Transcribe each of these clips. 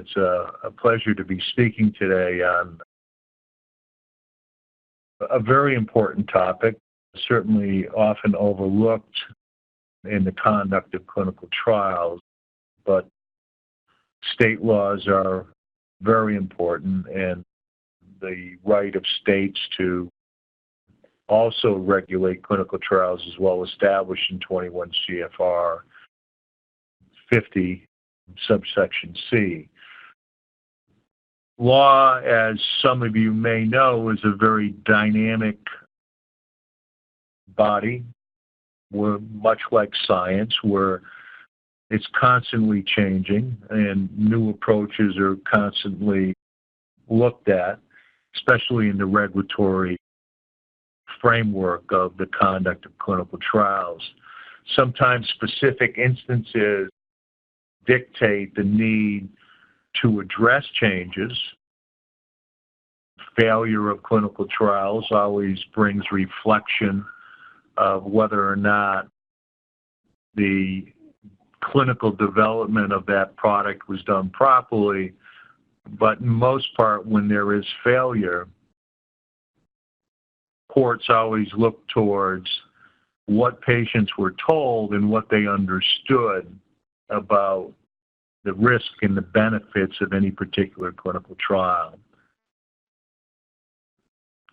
It's a pleasure to be speaking today on a very important topic, certainly often overlooked in the conduct of clinical trials, but state laws are very important, and the right of states to also regulate clinical trials is well established in 21 CFR 50, subsection C. Law, as some of you may know, is a very dynamic body. We're much like science, where it's constantly changing and new approaches are constantly looked at, especially in the regulatory framework of the conduct of clinical trials. Sometimes specific instances dictate the need to address changes. Failure of clinical trials always brings reflection of whether or not the clinical development of that product was done properly. But in most part, when there is failure, courts always look towards what patients were told and what they understood about the risk and the benefits of any particular clinical trial.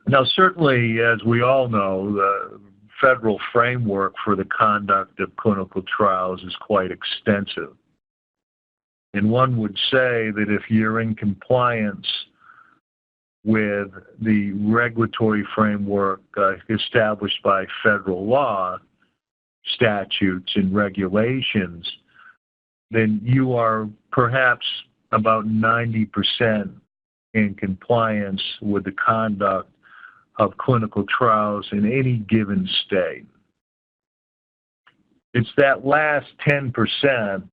Now, certainly, as we all know, the federal framework for the conduct of clinical trials is quite extensive. And one would say that if you're in compliance with the regulatory framework established by federal law, statutes, and regulations, then you are perhaps about 90% in compliance with the conduct of clinical trials in any given state. It's that last 10%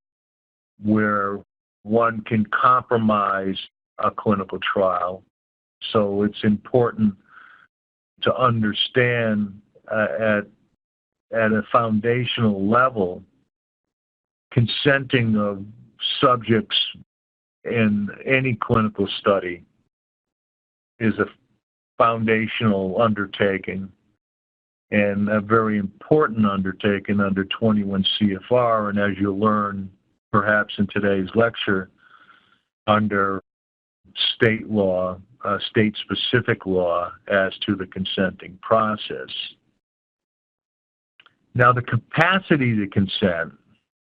where one can compromise a clinical trial. So it's important to understand at a foundational level, consenting of subjects in any clinical study is a foundational undertaking and a very important undertaking under 21 CFR, and as you'll learn perhaps in today's lecture, under state law, state-specific law as to the consenting process. Now, the capacity to consent,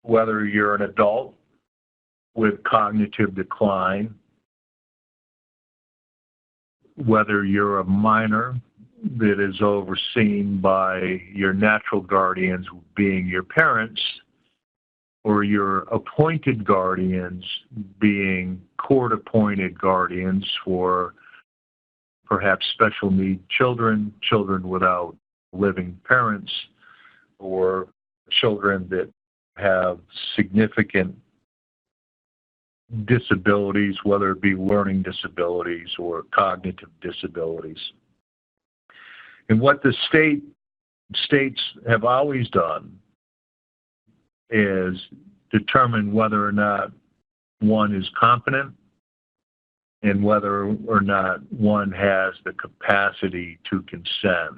whether you're an adult with cognitive decline, whether you're a minor that is overseen by your natural guardians being your parents, or your appointed guardians being court-appointed guardians for perhaps special need children, children without living parents, or children that have significant disabilities, whether it be learning disabilities or cognitive disabilities. And what the states have always done is determine whether or not one is competent and whether or not one has the capacity to consent.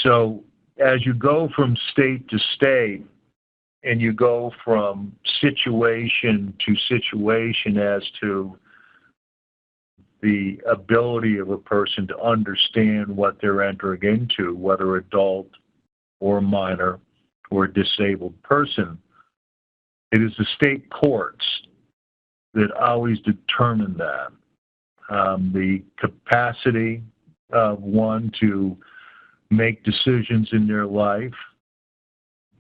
So as you go from state to state and you go from situation to situation as to the ability of a person to understand what they're entering into, whether adult or minor or a disabled person, it is the state courts that always determine that. The capacity of one to make decisions in their life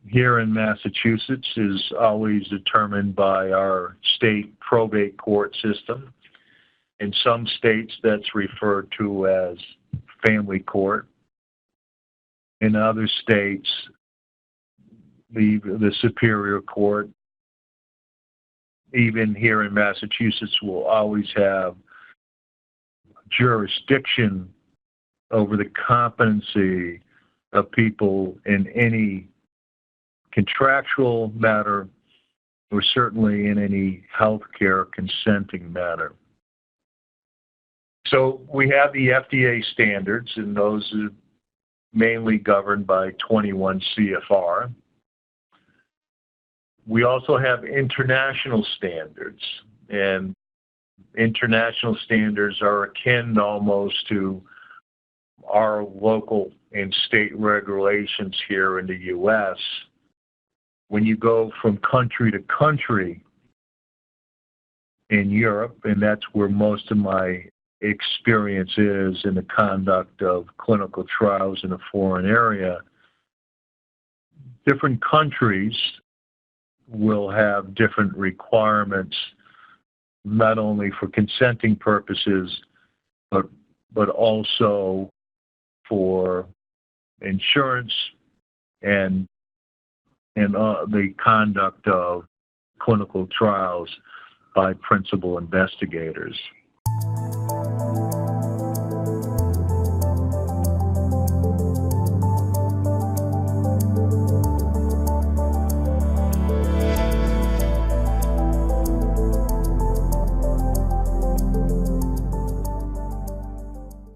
here in Massachusetts is always determined by our state probate court system. In some states, that's referred to as family court. In other states, the Superior Court, even here in Massachusetts, will always have jurisdiction over the competency of people in any contractual matter or certainly in any healthcare consenting matter. So we have the FDA standards, and those are mainly governed by 21 CFR. We also have international standards, and international standards are akin almost to our local and state regulations here in the U.S. When you go from country to country in Europe, and that's where most of my experience is in the conduct of clinical trials in a foreign area, different countries will have different requirements, not only for consenting purposes, but also for insurance and the conduct of clinical trials by principal investigators.